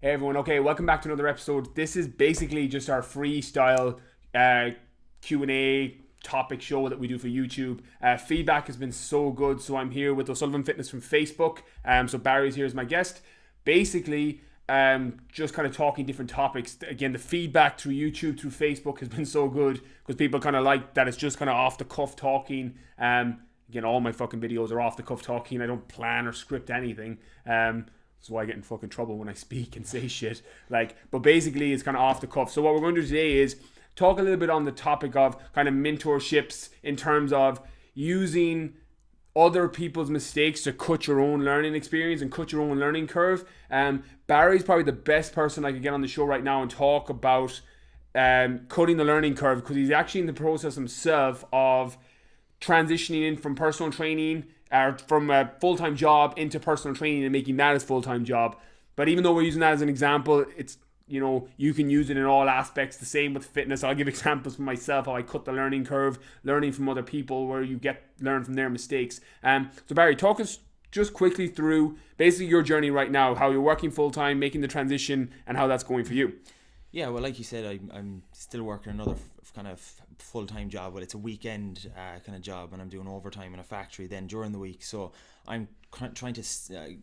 Hey everyone, okay, welcome back to another episode. This is basically just our freestyle Q&A topic show that we do for YouTube. Feedback has been so good, so I'm here with O'Sullivan Fitness from Facebook. So Barry's here as my guest. Basically, just kind of talking different topics. Again, the feedback through YouTube, through Facebook has been so good because people kind of like that it's just kind of off the cuff talking. Again, all my fucking videos are off the cuff talking. I don't plan or script anything. That's why I get in fucking trouble when I speak and say shit. But basically it's kind of off the cuff. So what we're going to do today is talk a little bit on the topic of kind of mentorships in terms of using other people's mistakes to cut your own learning experience and cut your own learning curve. Barry's probably the best person I could get on the show right now and talk about cutting the learning curve, because he's actually in the process himself of transitioning in from personal training or from a full-time job into personal training and making that his full-time job. But even though we're using that as an example, it's, you know, you can use it in all aspects. The same with fitness. I'll give examples from myself, how I cut the learning curve, learning from other people, where you learn from their mistakes. So Barry, talk us just quickly through basically your journey right now, how you're working full-time, making the transition, and how that's going for you. Yeah, well, like you said, I'm still working another kind of full-time job. Well, it's a weekend kind of job, and I'm doing overtime in a factory then during the week. So I'm trying to,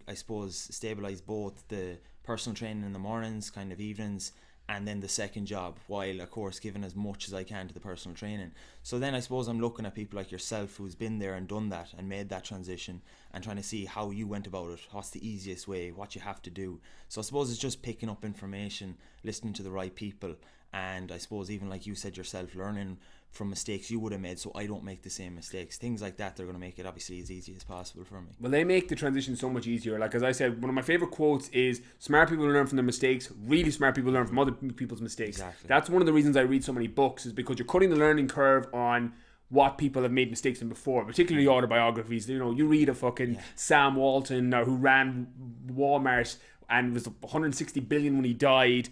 I suppose, stabilize both the personal training in the mornings, kind of evenings, and then the second job, while of course giving as much as I can to the personal training. So then I suppose I'm looking at people like yourself who's been there and done that and made that transition, and trying to see how you went about it, what's the easiest way, what you have to do. So I suppose it's just picking up information, listening to the right people, and I suppose even like you said yourself, learning from mistakes you would have made so I don't make the same mistakes. Things like that, they're going to make it obviously as easy as possible for me. Well, they make the transition so much easier. Like, as I said, one of my favorite quotes is, smart people learn from their mistakes, really smart people learn from other people's mistakes. Exactly. That's one of the reasons I read so many books, is because you're cutting the learning curve on what people have made mistakes in before, particularly autobiographies. You know, you read a fucking Sam Walton, or who ran Walmart and was 160 billion when he died,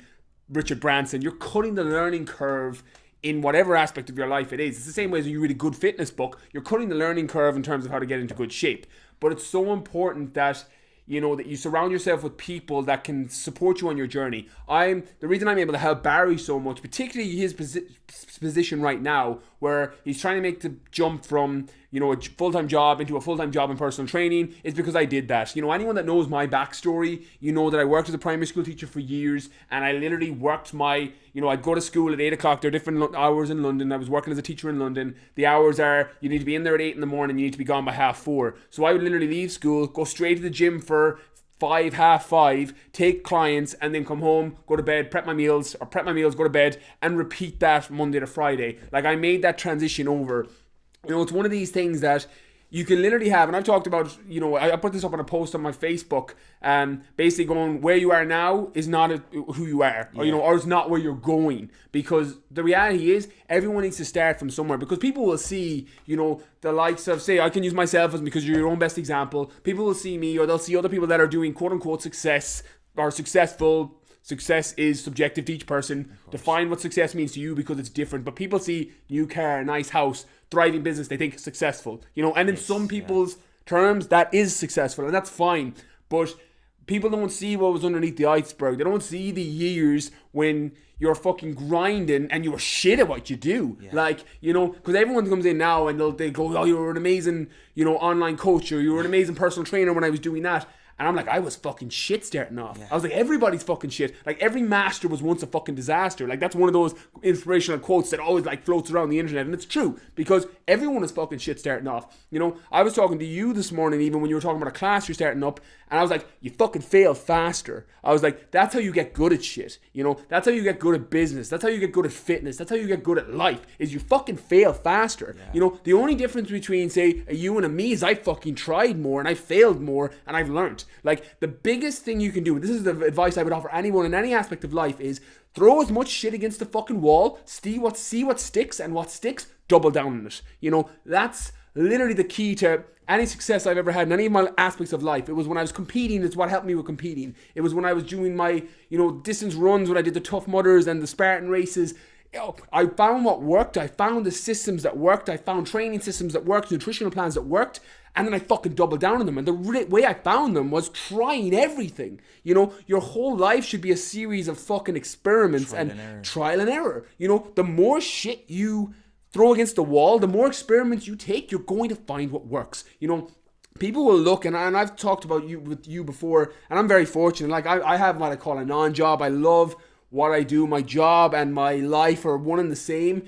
Richard Branson. You're cutting the learning curve in whatever aspect of your life it is. It's the same way as you read a good fitness book. You're cutting the learning curve in terms of how to get into good shape. But it's so important that, you know, that you surround yourself with people that can support you on your journey. The reason I'm able to help Barry so much, particularly his position right now, where he's trying to make the jump from, you know, a full-time job into a full-time job in personal training, is because I did that. You know, anyone that knows my backstory, you know that I worked as a primary school teacher for years, and I literally worked I'd go to school at 8 o'clock. There are different hours in London. I was working as a teacher in London. The hours are, you need to be in there at 8 in the morning, you need to be gone by 4:30. So I would literally leave school, go straight to the gym for 5:30, take clients, and then come home, go to bed, prep my meals, go to bed, and repeat that Monday to Friday. Like, I made that transition over. You know, it's one of these things that you can literally have, and I've talked about, you know, I put this up on a post on my Facebook, basically going, where you are now is not who you are, or, you know, or it's not where you're going, because the reality is everyone needs to start from somewhere, because people will see, you know, the likes of, say, I can use myself as, because you're your own best example, people will see me, or they'll see other people that are doing quote unquote success, or successful. Success is subjective to each person. Define what success means to you, because it's different. But people see new car, nice house, thriving business, they think successful, you know, and in some people's terms that is successful, and that's fine. But people don't see what was underneath the iceberg. They don't see the years when you're fucking grinding and you're shit at what you do. Like, you know, because everyone comes in now and they go, oh, you were an amazing, you know, online coach, or you were an amazing personal trainer when I was doing that. And I'm like, I was fucking shit starting off. I was like, everybody's fucking shit. Like, every master was once a fucking disaster. Like, that's one of those inspirational quotes that always like floats around the internet. And it's true, because everyone is fucking shit starting off. You know, I was talking to you this morning, even when you were talking about a class you're starting up, and I was like, you fucking fail faster. I was like, that's how you get good at shit. You know, that's how you get good at business. That's how you get good at fitness. That's how you get good at life, is you fucking fail faster. You know, the only difference between, say, a you and a me is I fucking tried more and I failed more and I've learned. Like, the biggest thing you can do, this is the advice I would offer anyone in any aspect of life, is throw as much shit against the fucking wall, see what sticks, and what sticks, double down on it. You know, that's literally the key to any success I've ever had in any of my aspects of life. It was when I was competing, it's what helped me with competing. It was when I was doing my, you know, distance runs, when I did the Tough Mudders and the Spartan races. I found what worked. I found the systems that worked. I found training systems that worked, nutritional plans that worked. And then I fucking doubled down on them. And the way I found them was trying everything. You know, your whole life should be a series of fucking experiments and trial and error. You know, the more shit you throw against the wall, the more experiments you take, you're going to find what works. You know, people will look, and I've talked about with you before, and I'm very fortunate. Like, I have what I call a non-job. I love what I do. My job and my life are one and the same.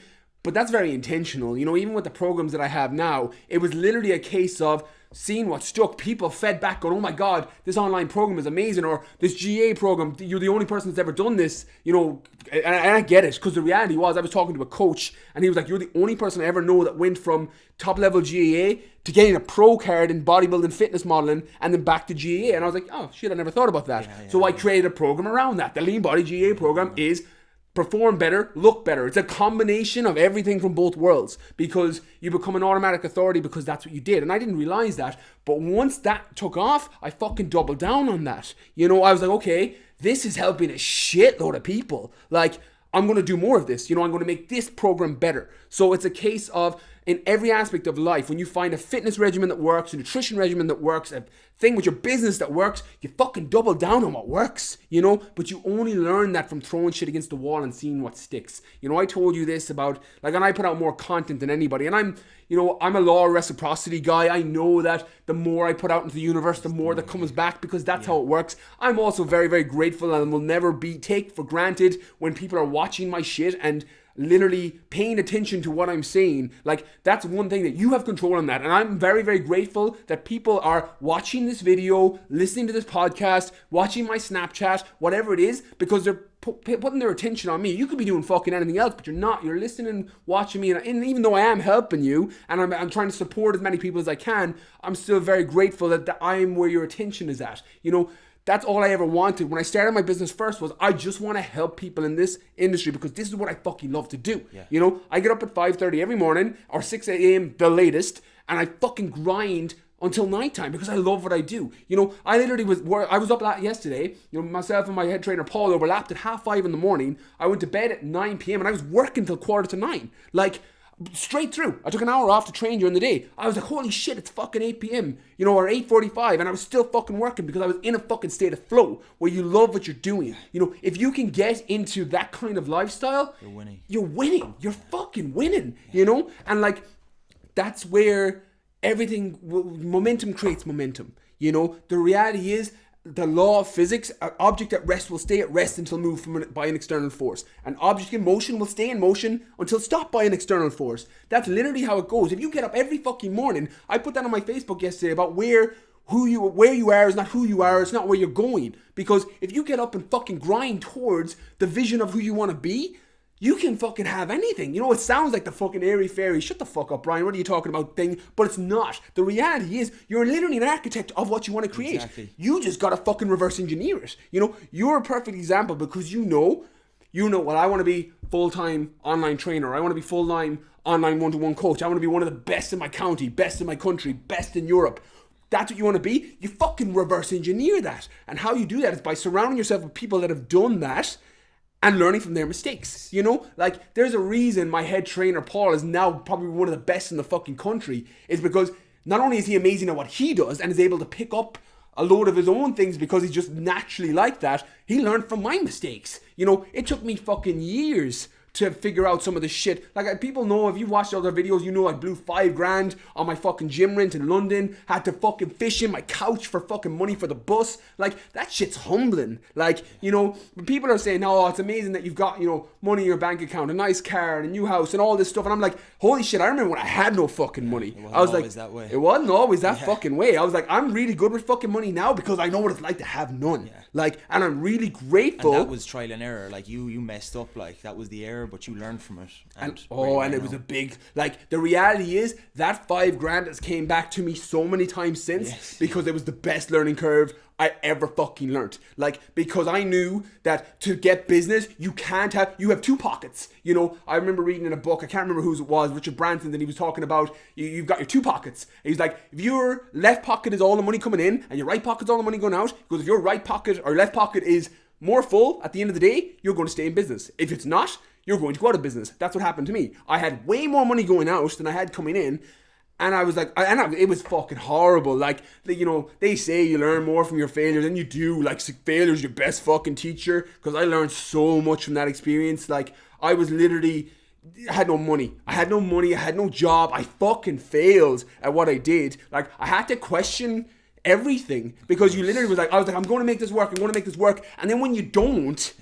But that's very intentional. You know, even with the programs that I have now, it was literally a case of seeing what stuck. People fed back going, oh my God, this online program is amazing, or this GA program, you're the only person that's ever done this, you know, and I get it, because the reality was I was talking to a coach and he was like, you're the only person I ever know that went from top level GAA to getting a pro card in bodybuilding fitness modeling and then back to GAA. And I was like, oh shit, I never thought about that. So I created a program around that. The Lean Body GAA program is perform better, look better. It's a combination of everything from both worlds, because you become an automatic authority because that's what you did. And I didn't realize that. But once that took off, I fucking doubled down on that. You know, I was like, okay, this is helping a shitload of people. Like, I'm going to do more of this. You know, I'm going to make this program better. So it's a case of, in every aspect of life, when you find a fitness regimen that works, a nutrition regimen that works, a thing with your business that works, you fucking double down on what works, you know? But you only learn that from throwing shit against the wall and seeing what sticks. You know, I told you this about, like, and I put out more content than anybody, and I'm a law of reciprocity guy. I know that the more I put out into the universe, the more that comes back, because that's how it works. I'm also very, very grateful and will never take for granted when people are watching my shit and literally paying attention to what I'm saying. Like, that's one thing that you have control on that, and I'm very, very grateful that people are watching this video, listening to this podcast, watching my Snapchat, whatever it is, because they're putting their attention on me. You could be doing fucking anything else, but you're not. You're listening, watching me, and even though I am helping you and I'm trying to support as many people as I can, I'm still very grateful that I'm where your attention is at. You know, that's all I ever wanted. When I started my business first was, I just want to help people in this industry because this is what I fucking love to do. Yeah. You know, I get up at 5:30 every morning, or 6 a.m. the latest, and I fucking grind until nighttime because I love what I do. You know, I literally I was up yesterday, you know, myself and my head trainer Paul overlapped at 5:30 in the morning. I went to bed at 9 p.m. and I was working till 9:15. Like, straight through. I took an hour off to train during the day. I was like, holy shit, it's fucking 8 p.m, you know, or 8:45, and I was still fucking working because I was in a fucking state of flow where you love what you're doing. You know, if you can get into that kind of lifestyle, you're winning. You're winning. You're fucking winning, you know? And like, that's where everything, momentum creates momentum. You know, the reality is, the law of physics, an object at rest will stay at rest until moved by an external force. An object in motion will stay in motion until stopped by an external force. That's literally how it goes. If you get up every fucking morning, I put that on my Facebook yesterday about where you are is not who you are, it's not where you're going. Because if you get up and fucking grind towards the vision of who you want to be, you can fucking have anything. You know, it sounds like the fucking airy-fairy, shut the fuck up, Brian, what are you talking about thing? But it's not. The reality is, you're literally an architect of what you want to create. Exactly. You just gotta fucking reverse engineer it. You know, you're a perfect example because you know, well, I want to be full-time online trainer. I want to be full-time online one-to-one coach. I want to be one of the best in my county, best in my country, best in Europe. That's what you want to be. You fucking reverse engineer that. And how you do that is by surrounding yourself with people that have done that and learning from their mistakes. You know, like, there's a reason my head trainer Paul is now probably one of the best in the fucking country, is because not only is he amazing at what he does and is able to pick up a load of his own things because he's just naturally like that, he learned from my mistakes. You know, it took me fucking years to figure out some of the shit. Like, people know, if you watched other videos, you know I blew $5,000 on my fucking gym rent in London, had to fucking fish in my couch for fucking money for the bus. Like, that shit's humbling. Like, you know, people are saying, oh, it's amazing that you've got, you know, money in your bank account, a nice car and a new house and all this stuff. And I'm like, holy shit, I remember when I had no fucking money. It wasn't I was always like, that way. It wasn't always that fucking way. I was like, I'm really good with fucking money now because I know what it's like to have none. Yeah. Like, and I'm really grateful. And that was trial and error. Like, you messed up. Like, that was the error, but you learned from it. And it was a big, like, the reality is that $5,000 has came back to me so many times since, because it was the best learning curve I ever fucking learnt. Like, because I knew that to get business, you have two pockets. You know, I remember reading in a book, I can't remember whose it was, Richard Branson, and he was talking about, you've got your two pockets. And he's like, if your left pocket is all the money coming in and your right pocket's all the money going out, because if your right pocket or left pocket is more full at the end of the day, you're going to stay in business. If it's not, you're going to go out of business. That's what happened to me. I had way more money going out than I had coming in. And I was like, it was fucking horrible. Like, you know, they say you learn more from your failures than you do. Like, failure's your best fucking teacher. Because I learned so much from that experience. Like, I was literally, I had no money. I had no job. I fucking failed at what I did. Like, I had to question everything. Because you literally I was like, I'm going to make this work. And then when you don't,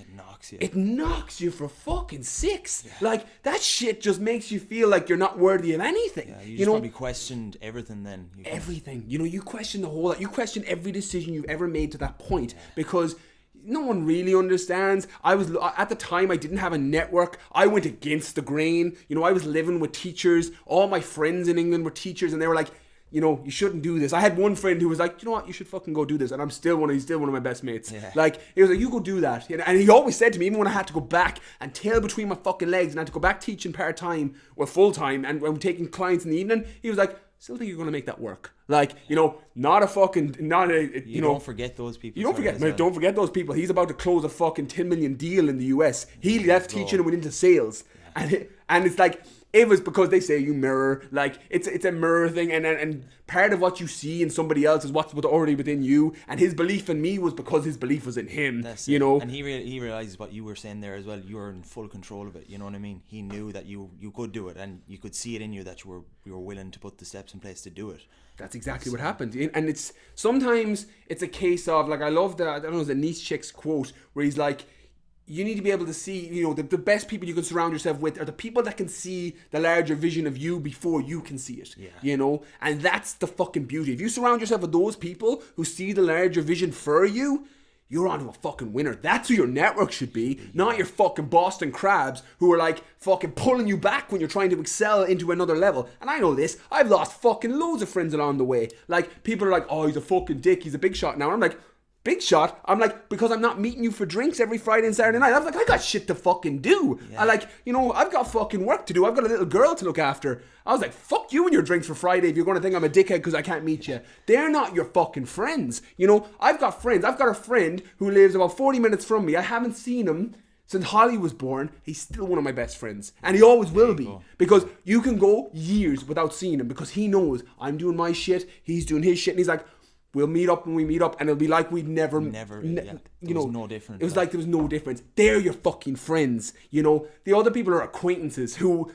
it knocks you for fucking six. Yeah. Like, that shit just makes you feel like you're not worthy of anything. Yeah, you probably questioned everything then. Everything. You know, you question the whole lot. You question every decision you've ever made to that point because no one really understands. At the time, I didn't have a network. I went against the grain. You know, I was living with teachers. All my friends in England were teachers and they were like, you know, you shouldn't do this. I had one friend who was like, you know what, you should fucking go do this. And he's still one of my best mates. Yeah. Like, he was like, you go do that. And he always said to me, even when I had to go back and tail between my fucking legs and I had to go back teaching part-time or full-time and when taking clients in the evening, he was like, still think you're going to make that work. Like, you know, you don't forget those people. Don't forget those people. He's about to close a fucking 10 million deal in the US. He left teaching and went into sales. Yeah. And it's like, it was because they say you mirror, like it's a mirror thing, and part of what you see in somebody else is what's already within you. And his belief in me was because his belief was in him. You know, and he realizes what you were saying there as well. You were in full control of it. You know what I mean? He knew that you could do it, and you could see it in you that you were willing to put the steps in place to do it. That's exactly what happened. And it's sometimes it's a case of, like, I love the, I don't know, it's a Nietzsche's quote where he's like, you need to be able to see, you know, the best people you can surround yourself with are the people that can see the larger vision of you before you can see it. Yeah. You know? And that's the fucking beauty. If you surround yourself with those people who see the larger vision for you, you're onto a fucking winner. That's who your network should be, not your fucking Boston Crabs who are like fucking pulling you back when you're trying to excel into another level. And I know this. I've lost fucking loads of friends along the way. Like, people are like, oh, he's a fucking dick. He's a big shot now. And I'm like, big shot? I'm like, because I'm not meeting you for drinks every Friday and Saturday night. I'm like, I got shit to fucking do. Yeah. I like, you know, I've got fucking work to do. I've got a little girl to look after. I was like, fuck you and your drinks for Friday if you're going to think I'm a dickhead because I can't meet you. They're not your fucking friends. You know, I've got friends. I've got a friend who lives about 40 minutes from me. I haven't seen him since Holly was born. He's still one of my best friends. And he always will be. Because you can go years without seeing him because he knows I'm doing my shit. He's doing his shit. And he's like, we'll meet up when we meet up, and it'll be like we'd never you know, no difference. It was like there was no difference. They're your fucking friends, you know. The other people are acquaintances who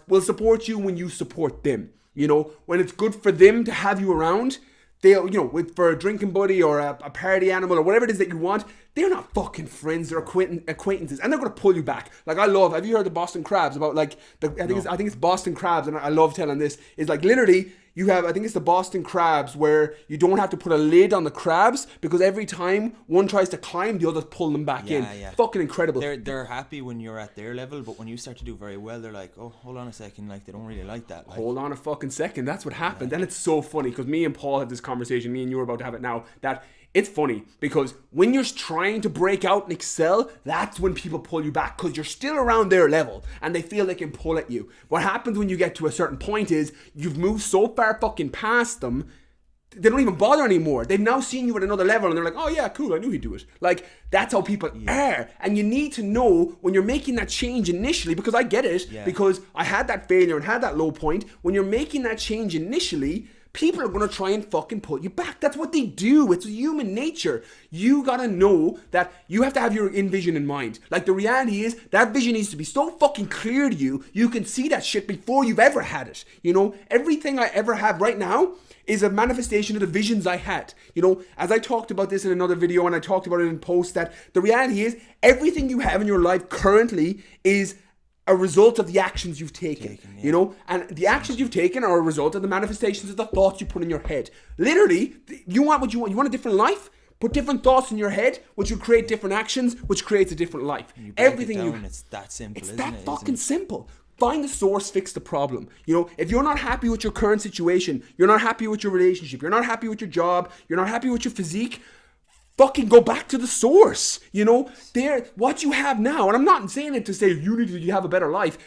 will support you when you support them. You know, when it's good for them to have you around, they'll, you know, for a drinking buddy or a party animal or whatever it is that you want, they're not fucking friends. They're acquaintances, and they're gonna pull you back. Like, I love. Have you heard the Boston Crabs about like I think it's Boston Crabs, and I love telling this. It's like literally. You have, I think it's the Boston Crabs, where you don't have to put a lid on the crabs because every time one tries to climb, the others pull them back in. Yeah. Fucking incredible. They're happy when you're at their level, but when you start to do very well, they're like, oh, hold on a second, like they don't really like that. Like, hold on a fucking second. That's what happened. And it's so funny because me and Paul had this conversation, me and you are about to have it now, that it's funny because when you're trying to break out and excel, that's when people pull you back because you're still around their level and they feel they can pull at you. What happens when you get to a certain point is you've moved so far fucking past them, they don't even bother anymore. They've now seen you at another level and they're like, oh yeah, cool, I knew he'd do it. Like, that's how people are. And you need to know when you're making that change initially, because I get it, because I had that failure and had that low point. When you're making that change initially, people are going to try and fucking pull you back. That's what they do. It's human nature. You got to know that you have to have your vision in mind. Like, the reality is that vision needs to be so fucking clear to you, you can see that shit before you've ever had it. You know, everything I ever have right now is a manifestation of the visions I had. You know, as I talked about this in another video and I talked about it in post, that the reality is everything you have in your life currently is a result of the actions you've taken, you know, and the actions you've taken are a result of the manifestations of the thoughts you put in your head. Literally, you want what you want. You want a different life? Put different thoughts in your head, which will create different actions, which creates a different life. Everything it's that simple. It's that fucking simple. Find the source, fix the problem. You know, if you're not happy with your current situation, you're not happy with your relationship, you're not happy with your job, you're not happy with your physique, fucking go back to the source. You know, what you have now, and I'm not saying it to say you have a better life.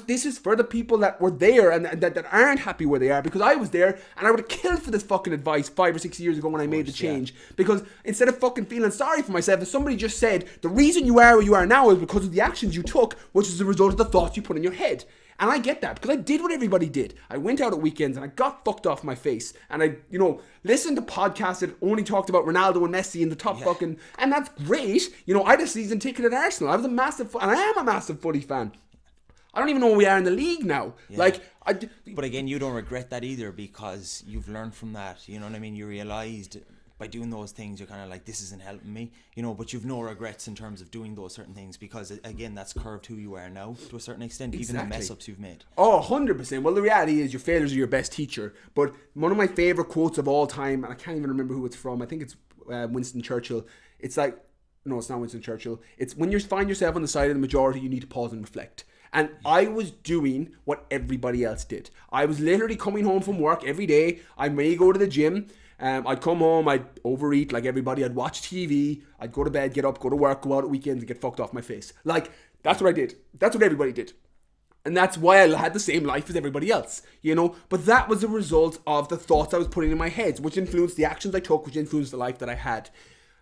This is for the people that were there and that aren't happy where they are, because I was there and I would have killed for this fucking advice 5 or 6 years ago when I made the change. Because instead of fucking feeling sorry for myself, if somebody just said the reason you are where you are now is because of the actions you took, which is the result of the thoughts you put in your head. And I get that, because I did what everybody did. I went out at weekends and I got fucked off my face. And I, listened to podcasts that only talked about Ronaldo and Messi and the top fucking... And that's great. I had a season ticket at Arsenal. I am a massive footy fan. I don't even know where we are in the league now. Yeah. But again, you don't regret that either, because you've learned from that. You know what I mean? You realised... by doing those things, you're kind of like, this isn't helping me, but you've no regrets in terms of doing those certain things, because again, that's curved who you are now to a certain extent. Exactly. Even the mess ups you've made. Oh, 100%. Well, the reality is your failures are your best teacher. But one of my favourite quotes of all time, and I can't even remember who it's from, I think it's Winston Churchill. It's like, no, it's not Winston Churchill. It's when you find yourself on the side of the majority, you need to pause and reflect. And I was doing what everybody else did. I was literally coming home from work every day. I may go to the gym. I'd come home, I'd overeat like everybody, I'd watch TV, I'd go to bed, get up, go to work, go out at weekends and get fucked off my face. That's what I did. That's what everybody did. And that's why I had the same life as everybody else, But that was a result of the thoughts I was putting in my head, which influenced the actions I took, which influenced the life that I had.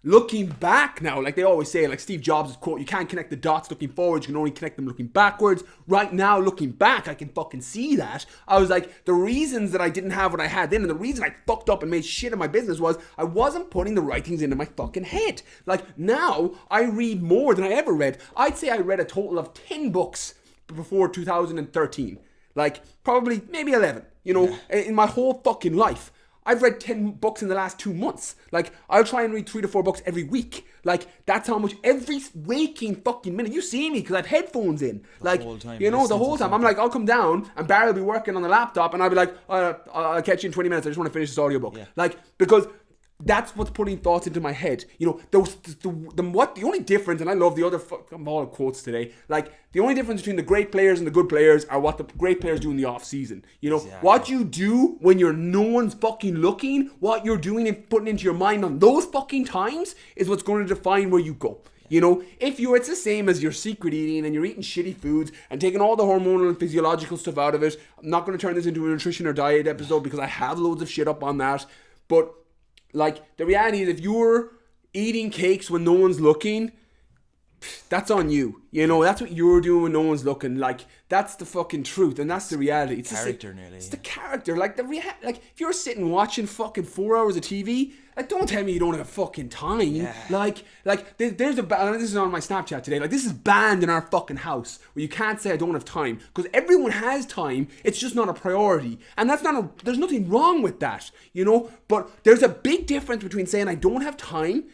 Looking back now, like they always say, like Steve Jobs' quote, you can't connect the dots looking forwards, you can only connect them looking backwards. Right now, looking back, I can fucking see that. I was like, the reasons that I didn't have what I had then, and the reason I fucked up and made shit in my business was I wasn't putting the right things into my fucking head. Like now, I read more than I ever read. I'd say I read a total of 10 books before 2013. Like, probably, maybe 11, in my whole fucking life. I've read 10 books in the last 2 months. Like, I'll try and read 3 to 4 books every week. Like, that's how much every waking fucking minute. You see me because I have headphones in. The whole time. I'm like, I'll come down and Barry will be working on the laptop and I'll be like, I'll catch you in 20 minutes. I just want to finish this audiobook. Yeah. Like, because that's what's putting thoughts into my head. The only difference, and I love the other all quotes today, like the only difference between the great players and the good players are what the great players do in the off season. Exactly. What you do when no one's fucking looking, what you're doing and putting into your mind on those fucking times is what's going to define where you go. It's the same as your secret eating and you're eating shitty foods and taking all the hormonal and physiological stuff out of it. I'm not going to turn this into a nutrition or diet episode because I have loads of shit up on that. But like, the reality is, if you're eating cakes when no one's looking, that's on you. That's what you're doing when no one's looking. Like, that's the fucking truth, and that's the reality. It's character, nearly. It's the character. Like, if you're sitting watching fucking 4 hours of TV, like, don't tell me you don't have fucking time. Yeah. Like, there's this is on my Snapchat today. Like, this is banned in our fucking house, where you can't say I don't have time, because everyone has time. It's just not a priority, and there's nothing wrong with that, But there's a big difference between saying I don't have time,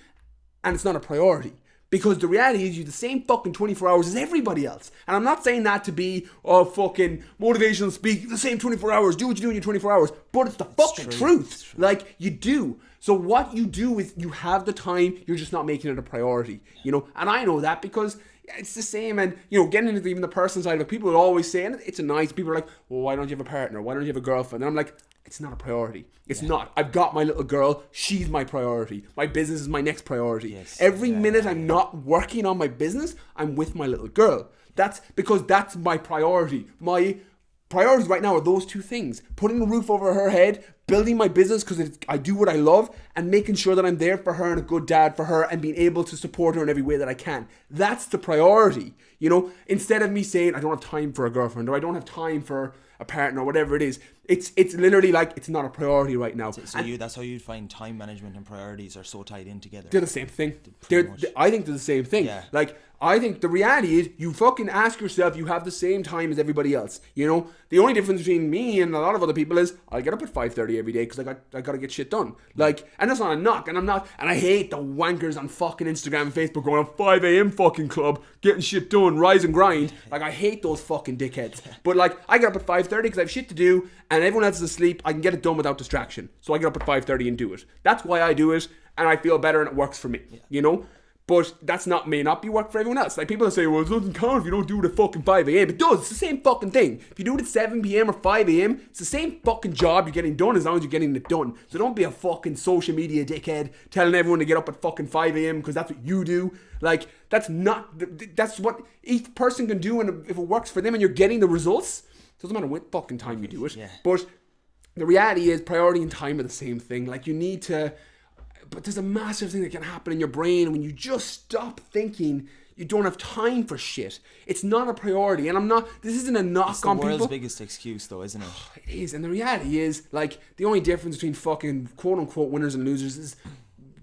and it's not a priority. Because the reality is you have the same fucking 24 hours as everybody else. And I'm not saying that to be fucking motivational speak, the same 24 hours, do what you do in your 24 hours. But it's the fucking truth. Like, you do. So what you do is you have the time, you're just not making it a priority. And I know that because it's the same. And, getting into even the personal side of it, people will always say, and it's nice, people are like, well, why don't you have a partner? Why don't you have a girlfriend? And I'm like, it's not a priority. It's not. I've got my little girl. She's my priority. My business is my next priority. Yes. Every minute I'm not working on my business, I'm with my little girl. That's because that's my priority. My priorities right now are those two things. Putting a roof over her head, building my business because I do what I love, and making sure that I'm there for her and a good dad for her and being able to support her in every way that I can. That's the priority. Instead of me saying I don't have time for a girlfriend or I don't have time for a partner or whatever it is, it's literally like it's not a priority right now. So that's how you find time management and priorities are so tied in together. They're the same thing. I think they're the same thing. Yeah. Like, I think the reality is you fucking ask yourself, you have the same time as everybody else. The only difference between me and a lot of other people is I get up at 5:30 every day because I got to get shit done. Like, and that's not a knock, and I hate the wankers on fucking Instagram and Facebook going on 5 a.m. fucking club, getting shit done, rise and grind. Like, I hate those fucking dickheads. But like, I get up at 5:30 because I have shit to do, and everyone else is asleep. I can get it done without distraction. So I get up at 5:30 and do it. That's why I do it, and I feel better and it works for me. But that's may not be work for everyone else. Like people say, well, it doesn't count if you don't do it at fucking 5 a.m. It does. It's the same fucking thing. If you do it at 7 p.m. or 5 a.m., it's the same fucking job you're getting done as long as you're getting it done. So don't be a fucking social media dickhead telling everyone to get up at fucking 5 a.m. because that's what you do. Like, that's what each person can do, and if it works for them and you're getting the results, it doesn't matter what fucking time you do it. Yeah. But the reality is priority and time are the same thing. Like, you need to... But there's a massive thing that can happen in your brain when you just stop thinking you don't have time for shit. It's not a priority. And this isn't a knock on people. It's the world's biggest excuse though, isn't it? It is. And the reality is, like, the only difference between fucking quote-unquote winners and losers is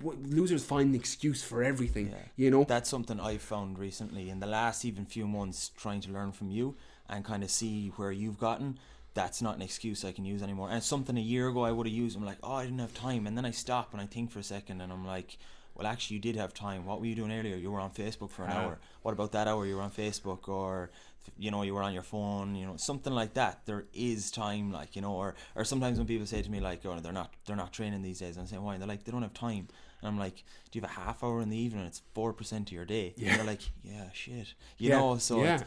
losers find an excuse for everything, you know? That's something I've found recently in the last even few months, trying to learn from you and kind of see where you've gotten. That's not an excuse I can use anymore. And it's something a year ago I would have used. I'm like, oh, I didn't have time. And then I stop and I think for a second and I'm like, well, actually, you did have time. What were you doing earlier? You were on Facebook for an hour. What about that hour you were on Facebook? Or, you know, you were on your phone, you know, something like that. There is time, like, you know, or sometimes when people say to me, like, oh, they're not training these days. And I say, why? And they're like, they don't have time. And I'm like, do you have a half hour in the evening? It's 4% of your day. Yeah. And they're like, yeah, shit. You know, so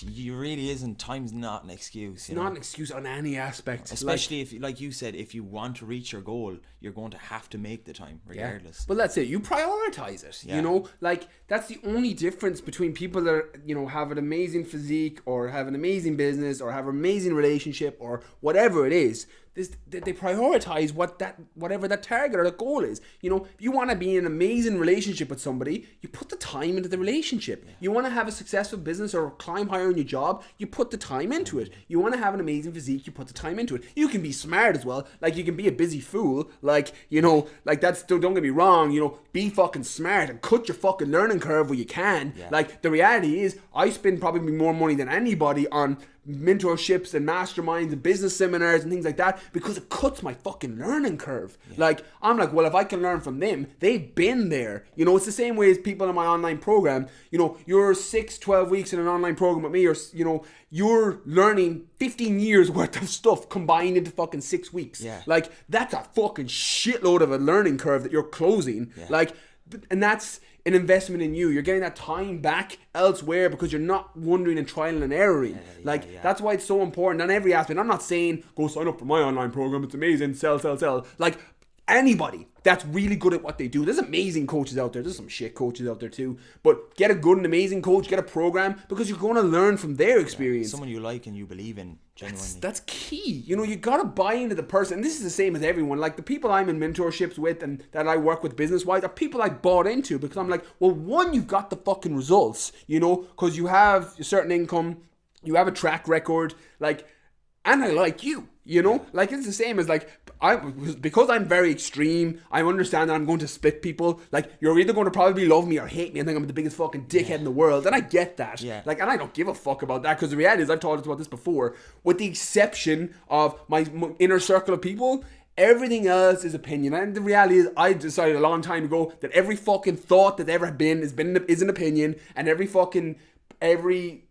you really isn't. Time's not an excuse. It's not an excuse on any aspect. Especially if, like you said, if you want to reach your goal, you're going to have to make the time regardless. But that's it. You prioritize it. You know, like that's the only difference between people that are, you know, have an amazing physique or have an amazing business or have an amazing relationship or whatever it is. They prioritize whatever that target or that goal is. You know, if you want to be in an amazing relationship with somebody, you put the time into the relationship. Yeah. You want to have a successful business or climb higher in your job, you put the time into it. You want to have an amazing physique, you put the time into it. You can be smart as well. Like, you can be a busy fool. Like, you know, like that's, don't get me wrong, you know, be fucking smart and cut your fucking learning curve where you can. Yeah. Like, the reality is, I spend probably more money than anybody on mentorships and masterminds and business seminars and things like that because it cuts my fucking learning curve. Like, I'm like, well, if I can learn from them, they've been there. You know, it's the same way as people in my online program. You know, you're 12 weeks in an online program with me, or, you know, you're learning 15 years worth of stuff combined into fucking 6 weeks. Yeah. Like, that's a fucking shitload of a learning curve that you're closing. Yeah. Like, and that's an investment in you. You're getting that time back elsewhere because you're not wondering and trialing and erroring. That's why it's so important on every aspect. I'm not saying go sign up for my online program, it's amazing, sell. Like, anybody that's really good at what they do. There's amazing coaches out there. There's some shit coaches out there too. But get a good and amazing coach, get a program, because you're going to learn from their experience. Someone you like and you believe in, genuinely. That's key. You know, you got to buy into the person. And this is the same as everyone. Like, the people I'm in mentorships with and that I work with business-wise are people I bought into, because I'm like, well, one, you've got the fucking results, you know, because you have a certain income, you have a track record, like, and I like you, you know? Like, it's the same as, like, because I'm very extreme, I understand that I'm going to split people. Like, you're either going to probably love me or hate me and think I'm the biggest fucking dickhead in the world. And I get that. Yeah. Like, and I don't give a fuck about that, because the reality is, I've talked about this before, with the exception of my inner circle of people, everything else is opinion. And the reality is, I decided a long time ago that every fucking thought that ever been is an opinion, and every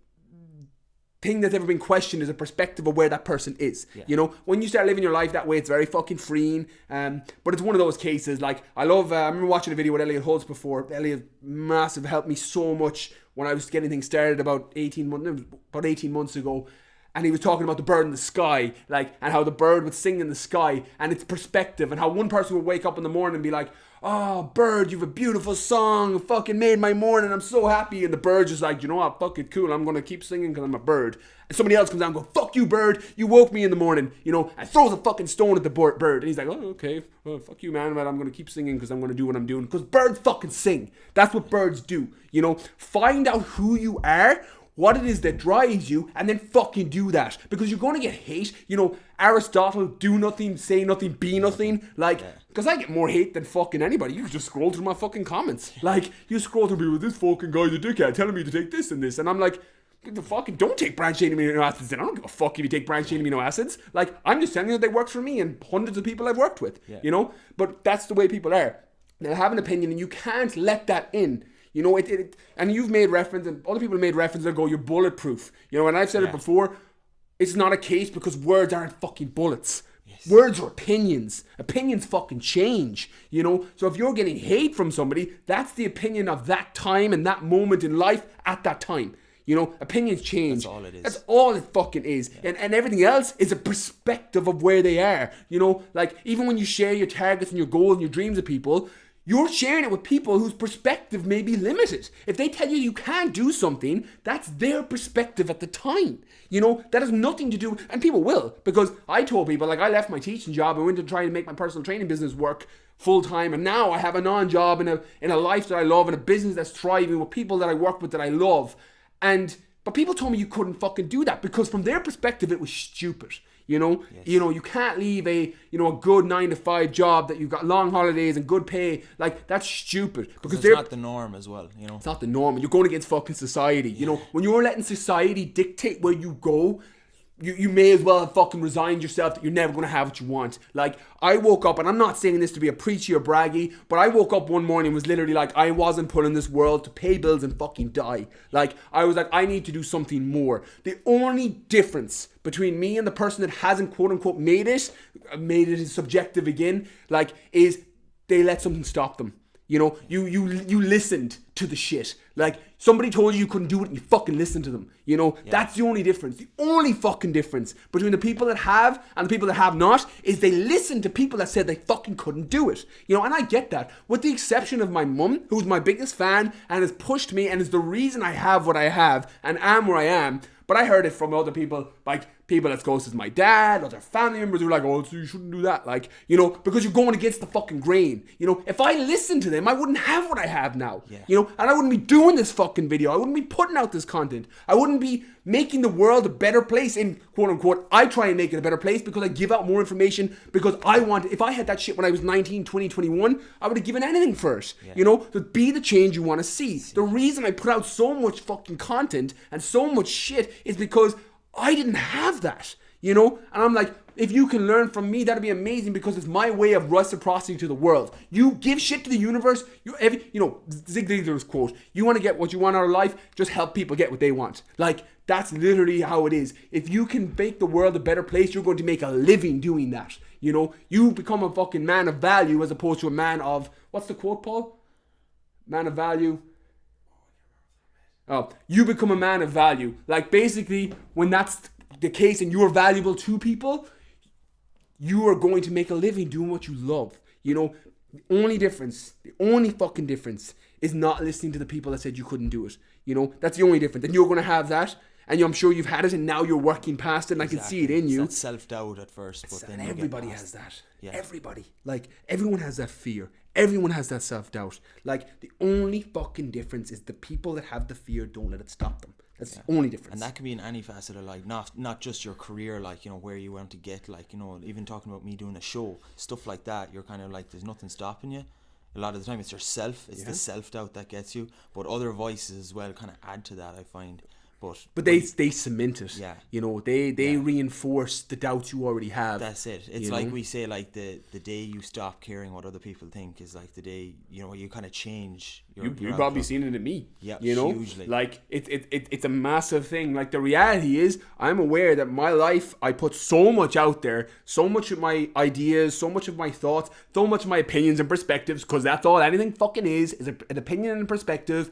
thing that's ever been questioned is a perspective of where that person is. You know, when you start living your life that way, it's very fucking freeing. But it's one of those cases. Like, I remember watching a video with Elliot Holtz before. Elliot massive helped me so much when I was getting things started about 18 months ago. And he was talking about the bird in the sky, like, and how the bird would sing in the sky, and its perspective, and how one person would wake up in the morning and be like, oh, bird, you have a beautiful song, you fucking made my morning, I'm so happy. And the bird's just like, you know what, fuck it, cool, I'm going to keep singing because I'm a bird. And somebody else comes down and goes, fuck you, bird, you woke me in the morning, you know, and throws a fucking stone at the bird. And he's like, oh, okay, well, fuck you, man, but I'm going to keep singing because I'm going to do what I'm doing. Because birds fucking sing. That's what birds do, you know. Find out who you are, what it is that drives you, and then fucking do that. Because you're going to get hate. You know, Aristotle, do nothing, say nothing, be nothing. Like, because I get more hate than fucking anybody. You just scroll through my fucking comments. Like, you scroll through people, this fucking guy's a dickhead telling me to take this and this. And I'm like, the fucking don't take branched chain amino acids. And I don't give a fuck if you take branched chain amino acids. Like, I'm just telling you that they work for me and hundreds of people I've worked with. You know? But that's the way people are. They'll have an opinion and you can't let that in. You know, and you've made reference, and other people have made reference, they'll go, you're bulletproof. You know, and I've said it before, it's not a case because words aren't fucking bullets. Yes. Words are opinions. Opinions fucking change, you know? So if you're getting hate from somebody, that's the opinion of that time and that moment in life at that time. You know, opinions change. That's all it is. That's all it fucking is. Yeah. And everything else is a perspective of where they are. You know, like even when you share your targets and your goals and your dreams with people, you're sharing it with people whose perspective may be limited. If they tell you you can't do something, that's their perspective at the time. You know, that has nothing to do, and people will, because I told people, like I left my teaching job and went to try and make my personal training business work full time, and now I have a non-job in a life that I love and a business that's thriving with people that I work with that I love. But people told me you couldn't fucking do that because from their perspective it was stupid. You know, yes. You know, you can't leave a good 9-to-5 job that you've got long holidays and good pay. Like, that's stupid. Because it's not the norm as well, you know. It's not the norm. You're going against fucking society. Yeah. You know, when you're letting society dictate where you go, you may as well have fucking resigned yourself that you're never going to have what you want. Like, I woke up, and I'm not saying this to be a preachy or braggy, but I woke up one morning and was literally like, I wasn't put in this world to pay bills and fucking die. Like, I was like, I need to do something more. The only difference between me and the person that hasn't quote unquote made it subjective again, like, is they let something stop them. You know, you listened to the shit. Like, somebody told you couldn't do it and you fucking listened to them. You know, that's the only difference. The only fucking difference between the people that have and the people that have not is they listened to people that said they fucking couldn't do it. You know, and I get that. With the exception of my mum, who's my biggest fan and has pushed me and is the reason I have what I have and am where I am. But I heard it from other people, like people as close as my dad, other family members who were like, oh, so you shouldn't do that. Like, you know, because you're going against the fucking grain. You know, if I listened to them, I wouldn't have what I have now. Yeah. You know, and I wouldn't be doing this fucking video. I wouldn't be putting out this content. I wouldn't be making the world a better place in quote unquote. I try and make it a better place because I give out more information because I want, if I had that shit when I was 19, 20, 21, I would have given anything for it. Yeah. You know, to be the change you want to see. The reason I put out so much fucking content and so much shit is because I didn't have that, you know? And I'm like, if you can learn from me, that'd be amazing because it's my way of reciprocity to the world. You give shit to the universe, Zig Ziglar's quote, you want to get what you want out of life, just help people get what they want. Like, that's literally how it is. If you can make the world a better place, you're going to make a living doing that. You know, you become a fucking man of value as opposed to a man of, what's the quote, Paul? Man of value. Oh, you become a man of value. Like, basically, when that's the case and you're valuable to people, you are going to make a living doing what you love. You know, the only fucking difference is not listening to the people that said you couldn't do it. You know, that's the only difference. And you're going to have that. And I'm sure you've had it and now you're working past it and exactly. I can see it in you. It's that self-doubt at first. But then everybody has that. Yeah. Everybody. Like, everyone has that fear. Everyone has that self-doubt. Like, the only fucking difference is the people that have the fear don't let it stop them. That's the only difference. And that can be in any facet of life, not just your career, like, you know, where you want to get, like, you know, even talking about me doing a show, stuff like that, you're kind of like, there's nothing stopping you. A lot of the time it's yourself, it's the self-doubt that gets you, but other voices as well kind of add to that, I find. But they cement it. Yeah. You know, they reinforce the doubts you already have. That's it. It's like we say, like, the day you stop caring what other people think is like the day, you know, you kind of change your You've probably seen it in me. Yeah, you know? Hugely. Like, it's a massive thing. Like, the reality is, I'm aware that my life, I put so much out there, so much of my ideas, so much of my thoughts, so much of my opinions and perspectives, because that's all anything fucking is an opinion and a perspective.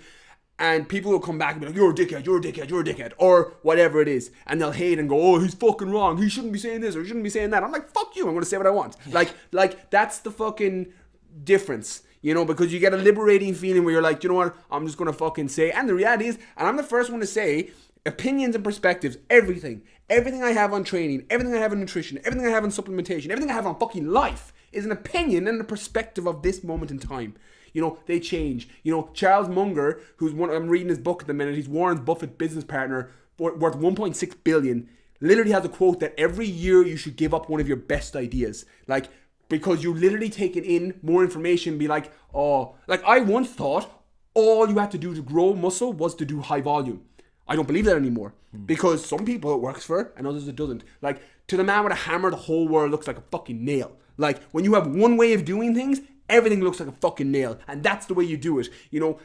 And people will come back and be like, you're a dickhead, you're a dickhead, you're a dickhead, or whatever it is. And they'll hate and go, oh, he's fucking wrong. He shouldn't be saying this or he shouldn't be saying that. I'm like, fuck you. I'm going to say what I want. Yeah. Like that's the fucking difference, you know, because you get a liberating feeling where you're like, you know what, I'm just going to fucking say. And the reality is, and I'm the first one to say, opinions and perspectives, everything I have on training, everything I have on nutrition, everything I have on supplementation, everything I have on fucking life is an opinion and a perspective of this moment in time. You know, they change. You know, Charles Munger, I'm reading his book at the minute, he's Warren Buffett's business partner, worth 1.6 billion, literally has a quote that every year you should give up one of your best ideas. Like, because you literally taking in more information, be like, oh, like I once thought all you had to do to grow muscle was to do high volume. I don't believe that anymore. Because some people it works for and others it doesn't. Like, to the man with a hammer, the whole world looks like a fucking nail. Like, when you have one way of doing things, everything looks like a fucking nail, and that's the way you do it. You know,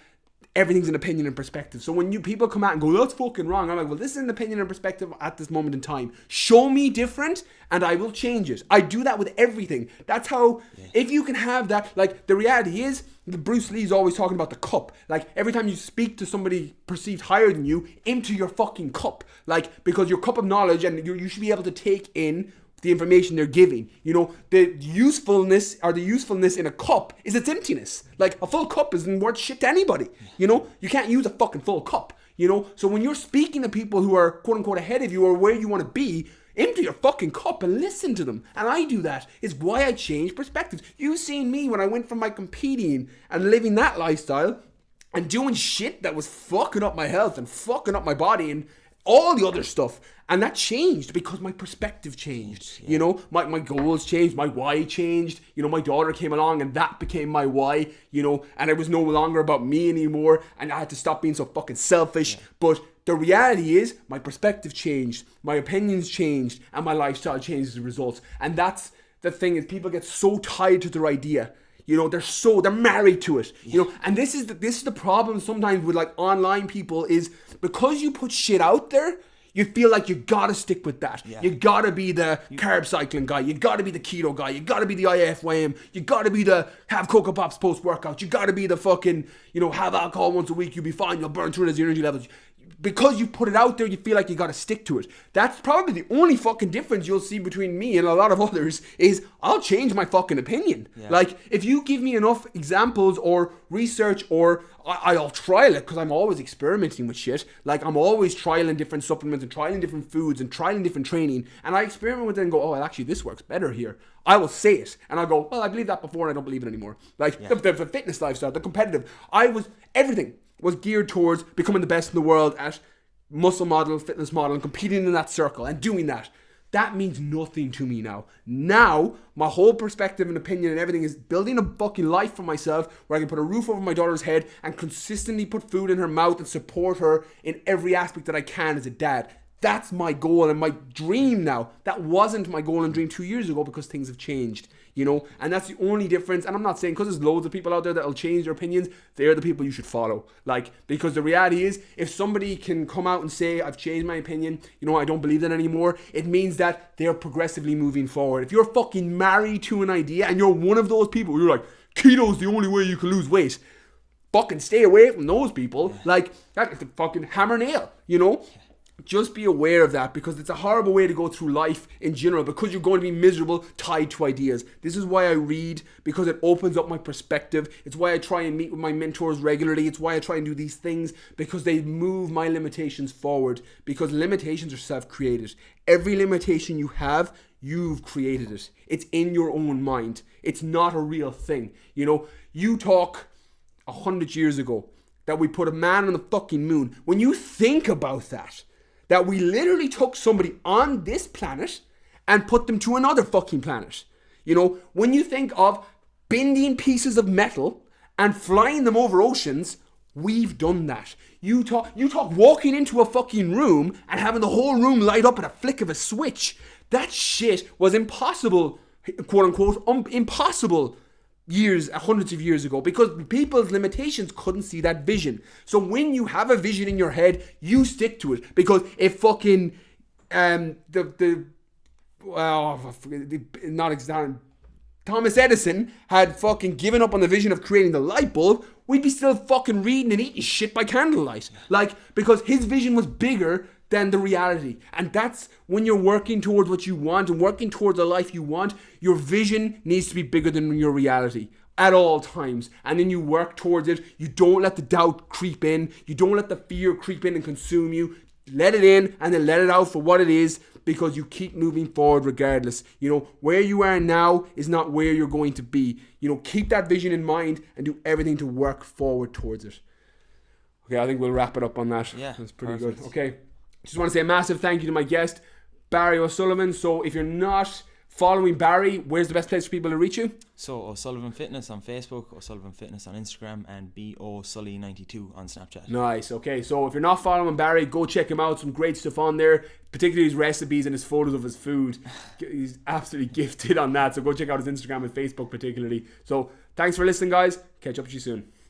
everything's an opinion and perspective. So when people come out and go, that's fucking wrong, I'm like, well, this is an opinion and perspective at this moment in time. Show me different and I will change it. I do that with everything. That's how, if you can have that, like, the reality is, Bruce Lee's always talking about the cup. Like, every time you speak to somebody perceived higher than you, empty your fucking cup. Like, because your cup of knowledge, and you should be able to take in the information they're giving. You know, the usefulness in a cup is its emptiness. Like, a full cup isn't worth shit to anybody. You know, you can't use a fucking full cup. You know, so when you're speaking to people who are quote unquote ahead of you or where you want to be, empty your fucking cup and listen to them. And I do that. It's why I change perspectives. You've seen me when I went from my competing and living that lifestyle and doing shit that was fucking up my health and fucking up my body and all the other stuff. And that changed because my perspective changed. You know, my goals changed, my why changed. You know, my daughter came along and that became my why, you know, and it was no longer about me anymore. And I had to stop being so fucking selfish. But the reality is my perspective changed, my opinions changed, and my lifestyle changed as a result. And that's the thing, is people get so tied to their idea. You know, they're married to it. You know, and this is the problem sometimes with like online people, is because you put shit out there, you feel like you gotta stick with that. You gotta be the carb cycling guy. You gotta be the keto guy. You gotta be the IFYM. You gotta be the have Cocoa Pops post workout. You gotta be the fucking, you know, have alcohol once a week. You'll be fine. You'll burn through it as your energy levels. Because you put it out there, you feel like you gotta stick to it. That's probably the only fucking difference you'll see between me and a lot of others, is I'll change my fucking opinion. Like, if you give me enough examples or research, or I'll trial it, because I'm always experimenting with shit. Like, I'm always trialing different supplements and trialing different foods and trialing different training. And I experiment with it and go, oh, well, actually, this works better here. I will say it. And I'll go, well, I believed that before and I don't believe it anymore. Like, the fitness lifestyle, the competitive. Everything was geared towards becoming the best in the world at muscle model, fitness model, and competing in that circle and doing that. That means nothing to me now. Now, my whole perspective and opinion and everything is building a fucking life for myself where I can put a roof over my daughter's head and consistently put food in her mouth and support her in every aspect that I can as a dad. That's my goal and my dream now. That wasn't my goal and dream 2 years ago because things have changed. You know, and that's the only difference. And I'm not saying, because there's loads of people out there that'll change their opinions, they're the people you should follow. Like, because the reality is, if somebody can come out and say, I've changed my opinion, you know, I don't believe that anymore, it means that they're progressively moving forward. If you're fucking married to an idea and you're one of those people, you're like, keto's the only way you can lose weight, fucking stay away from those people. Like, that's the fucking hammer nail, you know? Just be aware of that, because it's a horrible way to go through life in general, because you're going to be miserable tied to ideas. This is why I read, because it opens up my perspective. It's why I try and meet with my mentors regularly. It's why I try and do these things, because they move my limitations forward, because limitations are self-created. Every limitation you have, you've created it. It's in your own mind. It's not a real thing. You know, you talk 100 years ago that we put a man on the fucking moon. When you think about that we literally took somebody on this planet and put them to another fucking planet. You know, when you think of bending pieces of metal and flying them over oceans, we've done that. You talk walking into a fucking room and having the whole room light up at a flick of a switch. That shit was impossible, quote unquote, impossible hundreds of years ago, because people's limitations couldn't see that vision. So when you have a vision in your head, you stick to it, because if fucking Thomas Edison had fucking given up on the vision of creating the light bulb, we'd be still fucking reading and eating shit by candlelight. Like, because his vision was bigger than the reality. And that's when you're working towards what you want and working towards the life you want, your vision needs to be bigger than your reality at all times. And then you work towards it. You don't let the doubt creep in. You don't let the fear creep in and consume you. Let it in and then let it out for what it is, because you keep moving forward regardless. You know, where you are now is not where you're going to be. You know, keep that vision in mind and do everything to work forward towards it. Okay, I think we'll wrap it up on that. Yeah, that's pretty perfect. good. Okay. Just want to say a massive thank you to my guest, Barry O'Sullivan. So if you're not following Barry, where's the best place for people to reach you? So O'Sullivan Fitness on Facebook, O'Sullivan Fitness on Instagram, and BOSully92 on Snapchat. Nice. Okay, so if you're not following Barry, go check him out. Some great stuff on there, particularly his recipes and his photos of his food. He's absolutely gifted on that. So go check out his Instagram and Facebook particularly. So thanks for listening, guys. Catch up with you soon.